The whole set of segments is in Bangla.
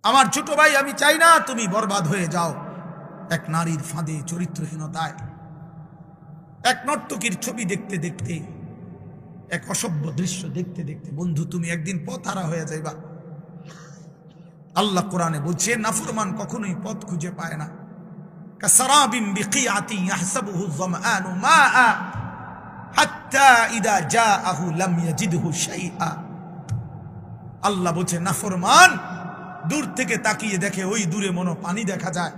আমার ছোট ভাই, আমি চাই না তুমি বরবাদ হয়ে যাও এক নারীর ফাঁদে, চরিত্রহীনতায়, এক নর্তকীর ছবি দেখতে দেখতে, এক অসভ্য দৃশ্য দেখতে দেখতে। বন্ধু, তুমি একদিন পথ হারা হয়ে যাইবা। আল্লাহ কোরআনে বলছে, নাফরমান কখনোই পথ খুঁজে পায় না। কাসারাবিন বিকিয়াতি ইয়াহসাবুহু যামআনু মাআ হাত্তা ইদা জাআহু লাম ইয়াজিদহু শাইআ। আল্লাহ বলছে, নাফরমান দূর থেকে তাকিয়ে দেখে, ওই দূরে মনো পানি দেখা যায়,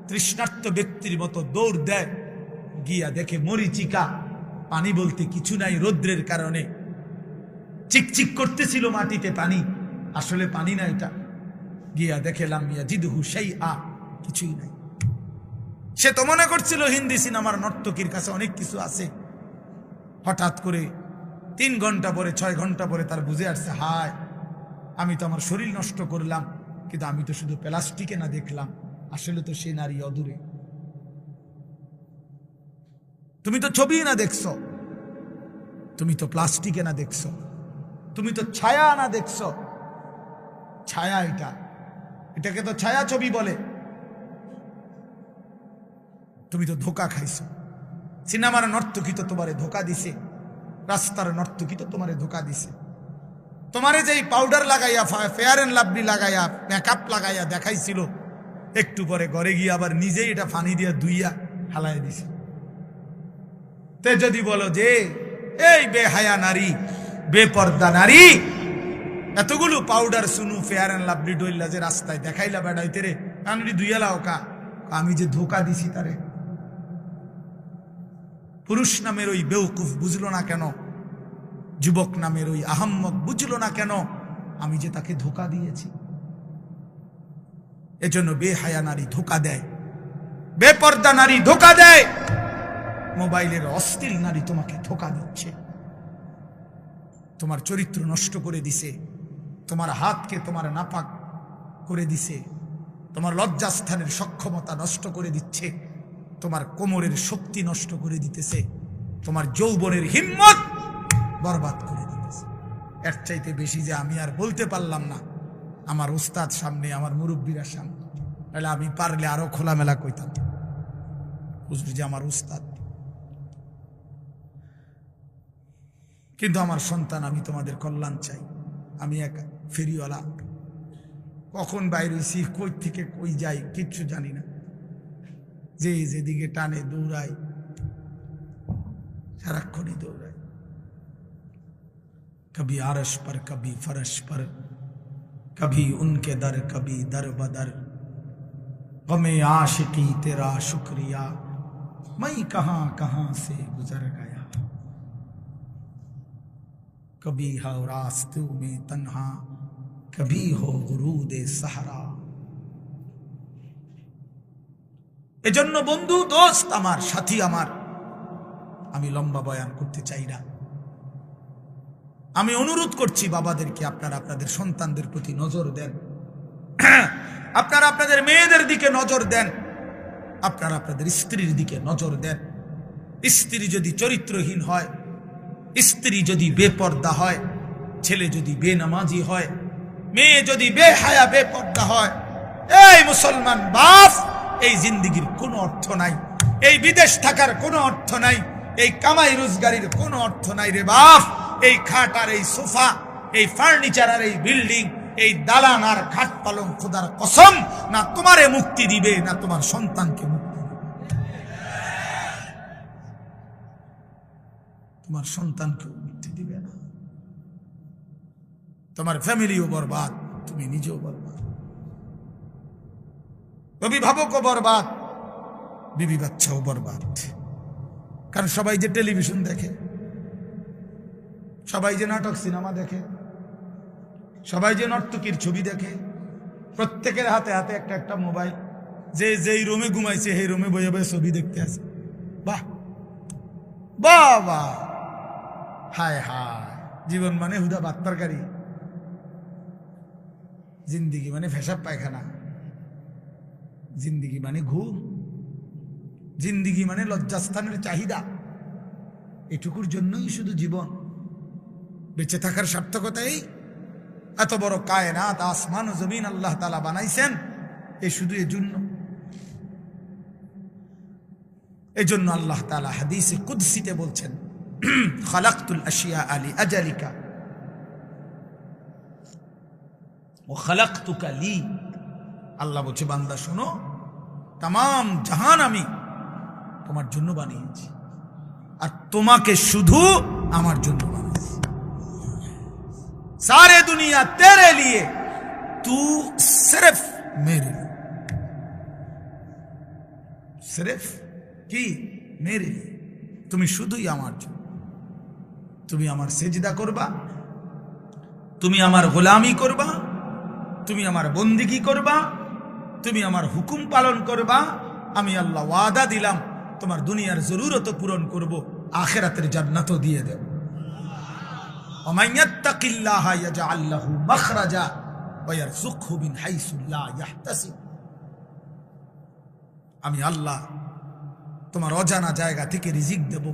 তৃষ্ণার্ত ব্যক্তির মতো দৌড় দেয়, গিয়া দেখে মরিচিকা, পানি বলতে কিছু নাই। রৌদ্রের কারণে চিকচিক করতেছিল মাটিতে পানি, আসলে পানি না এটা। গিয়া দেখে লাম ইয়াজিদহু শাইআ, কিছুই নাই। সে তো মনে করছিল হিন্দি সিনেমার নর্তকীর কাছে অনেক কিছু আছে। হঠাৎ করে 3 ঘন্টা পরে, 6 ঘন্টা পরে তার বুঝে আসছে, হায়, আমি তো আমার শরীর নষ্ট করলাম, কিন্তু আমি তো শুধু প্লাস্টিকে না দেখলাম, আসলে তো সে নারী অদূরে। তুমি তো ছবি না দেখছো, তুমি তো প্লাস্টিকে না দেখছো, তুমি তো ছায়া না দেখছো। ছায়া এটাকে তো ছায়া ছবি বলে। তুমি তো ধোকা খাইছো। সিনেমার নর্তকী তো তোমারে ধোকা দিছে, রাস্তার নর্তকী তো তোমারে ধোকা দিছে। তোমারে যেই পাউডার লাগাইয়া, ফেয়ার এন্ড লাভলি লাগাইয়া, মেকআপ লাগাইয়া দেখাইছিল, একটু পরে ঘরে গিয়ে আবার নিজেই এটা পানি দিয়া ধুইয়া হালাই দিছে। তে যদি বলো যে এই বেহায়া নারী, বেপর্দা নারী, এতগুলো পাউডার, সুনু, ফেয়ার এন্ড লাভলি ডইলা যে রাস্তায় দেখাইলা বেড়াইতে রে, কানড়ি ধুইয়া লাও কা, আমি যে ধোকা দিছি তারে। পুরুষ নামের ওই বেউকুফ বুঝলো না কেন? যুবক নামের ওই আহাম্মক বুঝলো না কেন? আমি যে তাকে ধোকা দিয়েছি। এজন্য বেহায়া নারী ধোকা দেয়, বেপর্দা নারী ধোকা দেয়, মোবাইলের অশ্লীল নারী তোমাকে ধোকা দিচ্ছে। তোমার চরিত্র নষ্ট করে দিছে, তোমার হাতকে তোমার নাপাক করে দিছে, তোমার লজ্জাস্থানের সক্ষমতা নষ্ট করে দিচ্ছে, তোমার কোমরের শক্তি নষ্ট করে দিতেছে, তোমার যৌবনের হিম্মত বরবাদ করে দিতেছে। এর চাইতে বেশি যে আমি আর বলতে পারলাম না আমার উস্তাদ সামনে, আমার মুরব্বীরা সামনে, তাহলে আমি পারলে আরো খোলামেলা কইতাম, বুঝলি যে আমার উস্তাদ। কিন্তু আমার সন্তান, আমি তোমাদের কল্যাণ চাই। আমি এক ফেরিওয়ালা, কখন বাইর হইছি, কই থেকে কই যাই কিচ্ছু জানি না। যে যেদিকে টানে দৌড়াই, সারাক্ষণই দৌড়াই। कभी आरश पर, कभी फरश पर, कभी उनके दर, कभी दर बदर, गमे आशिकी तेरा शुक्रिया, मैं कहां कहां से गुजर गया, कभी हो रास्तों में तन्हा, कभी हो गुरूदे सहरा। এজন্য বন্ধু, দোস্ত আমার, সাথী আমার, আমি লম্বা বয়ান করতে চাই না। আমি অনুরোধ করছি বাবাদেরকে, আপনারা আপনাদের সন্তানদের প্রতি নজর দেন, আপনারা আপনাদের মেয়েদের দিকে নজর দেন, আপনারা আপনাদের স্ত্রীর দিকে নজর দেন। স্ত্রী যদি চরিত্রহীন হয়, স্ত্রী যদি বেপর্দা হয়, ছেলে যদি বেনামাজি হয়, মেয়ে যদি বেহায়া বেপর্দা হয়, এই মুসলমান বাপ, এই জিন্দেগির কোনো অর্থ নাই, এই বিদেশ থাকার কোনো অর্থ নাই, এই কামাই রোজগারির কোনো অর্থ নাই রে বাপ। এই খাট আর এই সোফা, এই ফার্নিচার আর এই বিল্ডিং, এই দালান আর খাট পালং, খোদার কসম, না তোমারে মুক্তি দিবে, না তোমার সন্তানকে মুক্তি দিবে। তোমার সন্তানকে মুক্তি দিবে না, তোমার ফ্যামিলিও বরবাদ, তুমি নিজেও বরবাদ, অভিভাবকও বরবাদ, বিবি বাচ্চাও বরবাদ। কারণ সবাই যে টেলিভিশন দেখে, সবাই যে নাটক সিনেমা দেখে, সবাই যে নর্তকীর ছবি দেখে, প্রত্যেকের হাতে হাতে একটা একটা মোবাইল, যে যেই রুমে ঘুমাইছে সেই রুমে বয়ে বয়ে ছবি দেখতে আছে। বাহ বাবা, হায় হায়, জীবন মানে হুদা ভাত তরকারি, জিন্দিগি মানে ফেসাব পায়খানা, জিন্দিগি মানে ঘুম, জিন্দিগি মানে লজ্জাস্থানের চাহিদা। এটুকুর জন্যই শুধু জীবন, বেঁচে থাকার সার্থকতা এত বড় কায়নাত, আসমান ও জমিন আল্লাহ তাআলা বানাইছেন এই শুধু এই জন্য আল্লাহ তাআলা হাদিসে কুদসিতে বলছেন, খালাকতুল আশিয়া আলি আজালিকা ওয়া খালাকতুকা লি। আল্লাহ বলছে, বান্দা শোনো, তামাম জাহান আমি তোমার জন্য বানিয়েছি, আর তোমাকে শুধু আমার জন্য বানিয়েছি। सारे दुनिया तेरे लिए, तू सिर्फ मेरे लिए, सिर्फ কি मेरे लिए, তুমি শুধুই আমার জন্য। তুমি আমার সেজদা করবা, তুমি আমার গোলামি করবা, তুমি আমার বন্দিগি করবা, তুমি আমার হুকুম পালন করবা। আমি আল্লাহ ওয়াদা দিলাম তোমার দুনিয়ার জরুরত পূরণ করব, আখিরাতের জান্নাতও দিয়ে দেব। ومن يتق الله يجعل له مخرجا ويرزقه من حيث لا يحتسب। আমি আল্লাহ তোমার অজানা জায়গা থেকে রিজিক দেব,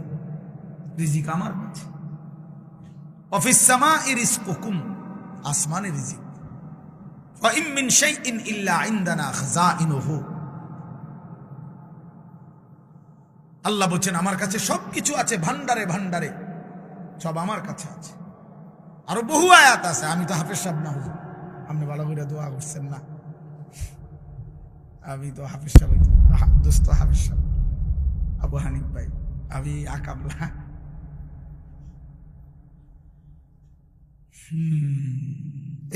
রিজিক আমার কাছে। وفي السماء رزقكم, আসমানে রিজিক। وإن من شيء إلا عندنا خزائنه। আল্লাহ বলেন আমার কাছে সবকিছু আছে, ভান্ডারে ভান্ডারে সব আমার কাছে আছে। আরো বহু আয়াত আছে। আমি তো হাফেজ সাহেব না, হুজুর আপনি ভালো করে দোয়া করছেন না। আমি তো হাফেজ সাহেব, দোস্ত হাফেজ সাহেব আবু হানিফ ভাই, আমি আকামলা।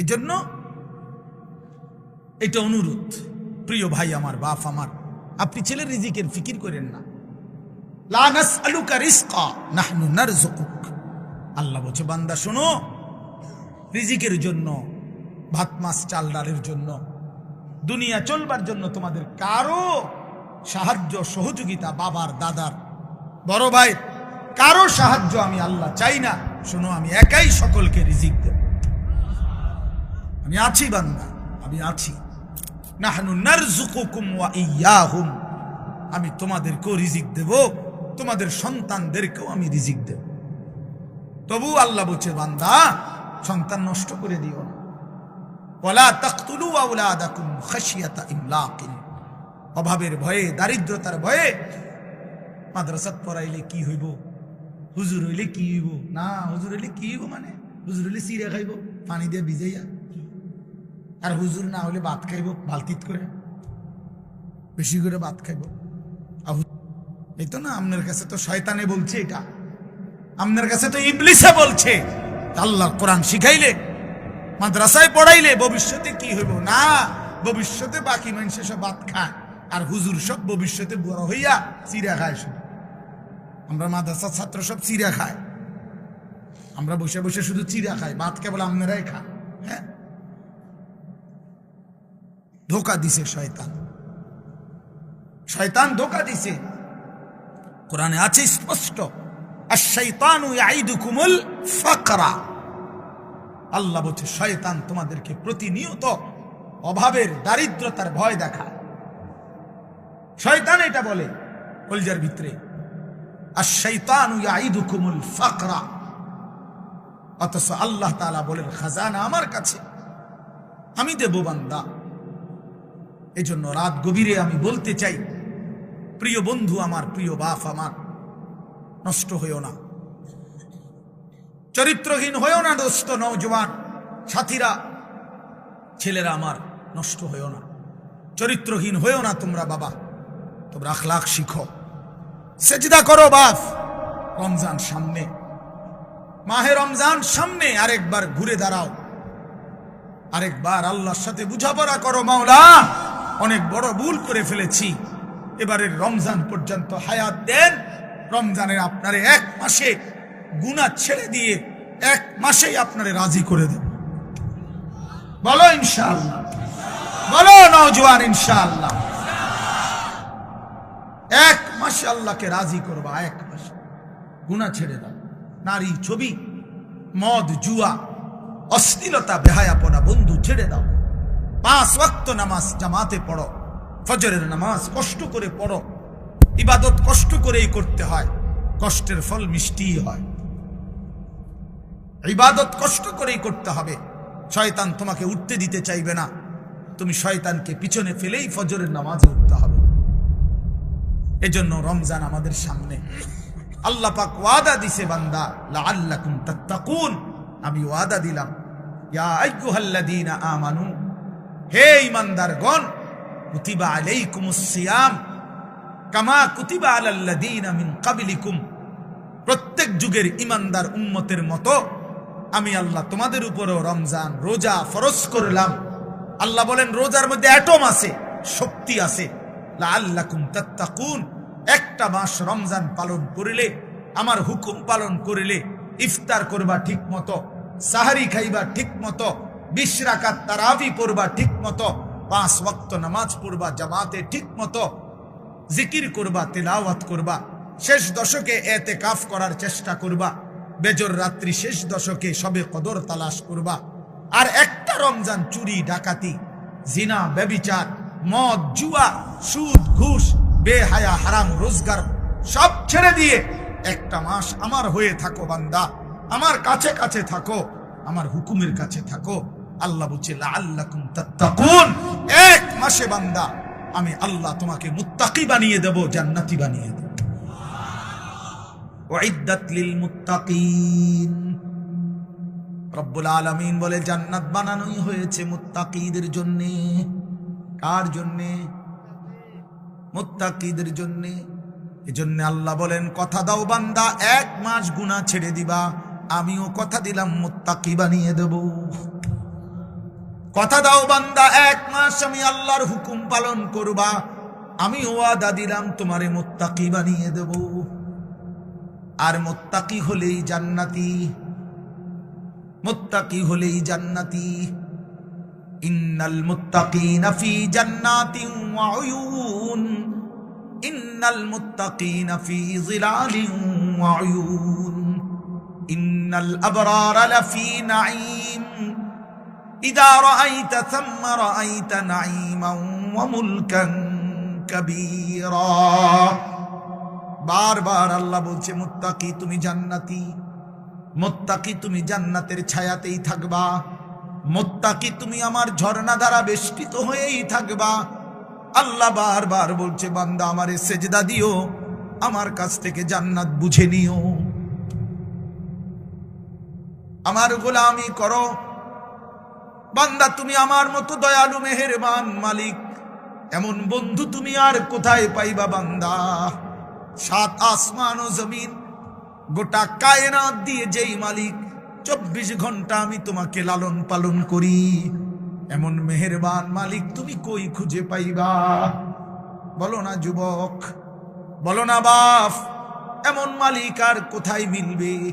এই জন্য এটা অনুরোধ, প্রিয় ভাই আমার, বাপ আমার, আপনি ছেলের রিজিকের ফিকির করেন না। লা নাসআলুকা রিজকা নাহনু নারযুকুক। আল্লাহ বলছে, বান্দা শোনো, রিজিকের জন্য, ভাত মাছ চাল ডালের জন্য, দুনিয়া চলবার জন্য তোমাদের কারো সাহায্য সহযোগিতা, বাবার দাদার বড় ভাই কারো সাহায্য আমি আল্লাহ চাই না। শোনো, আমি একাই সকলকে রিজিক দেব। আমি আছি বান্দা, আমি আছি। নাহনু নারযুকুকুম ওয়া ইয়্যাহুম। আমি তোমাদেরকেও রিজিক দেব, তোমাদের সন্তানদেরকেও আমি রিজিক দেব। তবু আল্লাহ বলছে, বান্দা সন্তান নষ্ট করে দিও না। ওয়ালা তাকতুলু আওলাদাকুম খাশিয়াতা ইমলাকিন। অভাবের ভয়ে, দারিদ্রতার ভয়ে মাদ্রাসাত পড়াইলে কি হইব, হুজুর হইলে কি হইব, না হুজুর হইলে কি হইব, মানে হুজুর হইলে চিড়ে খাইব পানি দিয়ে ভিজাইয়া, আর হুজুর না হইলে ভাত খাইব বালতিত করে, বেশি করে ভাত খাইব। এই তো না, আপনার কাছে তো শয়তানে বলছে, এটা আপনার কাছে তো ইবলিসে বলছে। আল্লাহর কোরআন শিখাইলে, মাদ্রাসায় পড়াইলে ভবিষ্যতে কি হইব, না ভবিষ্যতে বাকি মানুষ সব ভাত খায়, আর হুজুর সব ভবিষ্যতে বড় হইয়া চিড়া খায়। শুধু আমরা মাদ্রাসার ছাত্র সব চিড়া খায়, আমরা বসে বসে শুধু চিড়া খাই, ভাত কেবল আপনারাই খান। হ্যাঁ, ধোকা দিছে শয়তান, শয়তান ধোকা দিছে। কোরআনে আছে স্পষ্ট, আশ-শাইতানু ইয়াইদুকুমুল ফাকরা। আল্লাহ বলছে, শয়তান তোমাদেরকে প্রতিনিয়ত অভাবের, দারিদ্রতার ভয় দেখায়। শয়তান এটা বলে কলজার ভিতরে, আশ-শাইতানু ইয়াইদুকুমুল ফাকরা। অথচ আল্লাহ তাআলা বলেন, খাজানা আমার কাছে, আমি দেব বান্দা। এই জন্য রাত গভীরে আমি বলতে চাই, প্রিয় বন্ধু আমার, প্রিয় বাপ আমার, নষ্ট হইও না, চরিত্রহীন হইও না দোস্ত, নওজোয়ান সাথীরা, ছেলেরা আমার, নষ্ট হইও না, চরিত্রহীন হইও না তোমরা। বাবা, তোমরা আখলাক শিখো, সেজদা করো। বাপ, রমজান সামনে, মাহে রমজান সামনে, আরেকবার ঘুরে দাঁড়াও, আরেকবার আল্লাহর সাথে বুঝাপড়া করো। মাওলা, অনেক বড় ভুল করে ফেলেছি, এবারের রমজান পর্যন্ত হায়াত দেন। রমজানের আপনারে এক মাসে গুনাহ ছেড়ে দিয়ে এক মাসেই আপনারে রাজি করে দেব। বলো ইনশাআল্লাহ, বলো নওজোয়ান ইনশাআল্লাহ। এক মাসে আল্লাহকে রাজি করবা, এক মাসে গুনাহ ছেড়ে দাও। নারী, ছবি, মদ, জুয়া, অশ্লীলতা, বেহায়াপনা বন্ধু ছেড়ে দাও। 5 ওয়াক্ত নামাজ জামাতে পড়ো, ফজরের নামাজ কষ্ট করে পড়ো। ইবাদত কষ্ট করেই করতে হয়, কষ্টের ফল মিষ্টি হয়। ইবাদত কষ্ট করেই করতে হবে, শয়তান তোমাকে উঠতে দিতে চাইবে না, তুমি শয়তানকে পিছনে ফেলেই ফজরের নামাজে উঠতে হবে। এজন্য রমজান আমাদের সামনে। আল্লাহ পাক ওয়াদা দিছে বান্দা, লাআল্লাকুম তাত্তাকুন, আমি ওয়াদা দিলাম, ইয়া আইয়ুহাল্লাযীনা আমানু, হে ঈমানদারগণ, কুতিবা আলাইকুমুস সিয়াম কামা কুতিবা আলাল্লাযীনা মিন ক্বাবলিকুম, প্রত্যেক যুগের ঈমানদার উম্মতের মতো আমি আল্লাহ তোমাদের উপরও রমজান রোজা ফরজ করলাম। আল্লাহ বলেন রোজার মধ্যে অ্যাটম আছে, শক্তি আছে। লাআল্লাকুম তাত্তাকুন, একটা মাস রমজান পালন করিলে, আমার হুকুম পালন করিলে, ইফতার করবা ঠিক মতো, সাহারি খাইবা ঠিক মতো, 20 রাকাত তারাবি পড়বা ঠিক মতো, 5 ওয়াক্ত নামাজ পড়বা জামাতে ঠিক মতো, জিকির করবা, তেলাওয়াত করবা, শেষ দশকে এতেকাফ করার চেষ্টা করবা, বেজর রাত্রি শেষ দশকে সবে কদর তালাশ করবা। আর একটা রমজান চুরি ডাকাতি, জিনা, ব্যভিচার, মদ, জুয়া, সুদ, ঘুষ, বেহায়া, হারাম রোজগার সব ছেড়ে দিয়ে একটা মাস আমার হয়ে থাকো বান্দা, আমার কাছে কাছে থাকো, আমার হুকুমের কাছে থাকো। আল্লাহ বলছে লাআল্লাকুম তাত্তাকুন, এক মাসে বান্দা আমি আল্লাহ তোমাকে মুত্তাকি বানিয়ে দেব, জান্নাতি বানিয়ে দেব। উইদ্দাত লিল মুত্তাকিন, রব্বুল আলামিন বলে জান্নাত বানানোই হয়েছে মুত্তাকিদের জন্য। কার জন্য? মুত্তাকিদের জন্য। এজন্য আল্লাহ বলেন কথা দাও বান্দা, 1 মাস গুনাহ ছেড়ে দিবা, আমিও কথা দিলাম মুত্তাকি বানিয়ে দেব। কথা দাও বান্দা, 1 মাস আমি আল্লাহর হুকুম পালন করবা, আমি ওয়াদা দিলাম তোমারে মুত্তাকি বানিয়ে দেব। আর মুত্তাকি হলেই জান্নাতি, মুত্তাকি হলেই জান্নাতি। ইন্নাল মুত্তাকিনা ফি জান্নাতিন ওয়া উয়ুন, ইন্নাল মুত্তাকিনা ফি যিলালিন ওয়া উয়ুন, ইন্নাল আবরারা লাফি নাঈম, ইযা রাআইতা থাম্মা রাআইতা নাঈমান ওয়া মুলকান কাবীরা। বারবার আল্লাহ বলছে মুত্তাকি তুমি জান্নাতি, মুত্তাকি তুমি জান্নাতের ছায়াতেই থাকবা, মুত্তাকি তুমি আমার ঝর্ণা দ্বারা বেষ্টিত হয়েই থাকবা। আল্লাহ বারবার বলছে বান্দা আমারে সেজদা দিও, আমার কাছ থেকে জান্নাত বুঝে নিও, আমার গোলামি করো। বান্দা তুমি আমার মতো দয়ালু মেহেরবান মালিক, এমন বন্ধু তুমি আর কোথায় পাইবা বান্দা? 7 আসমান ও জমিন, গোটা কায়নাত দিয়ে যেই মালিক 24 ঘন্টা আমি তোমাকে লালন পালন করি, এমন মেহেরবান মালিক তুমি কই খুঁজে পাইবা? বলো না যুবক, বলো না বাপ, এমন মালিক আর কোথায় মিলবে?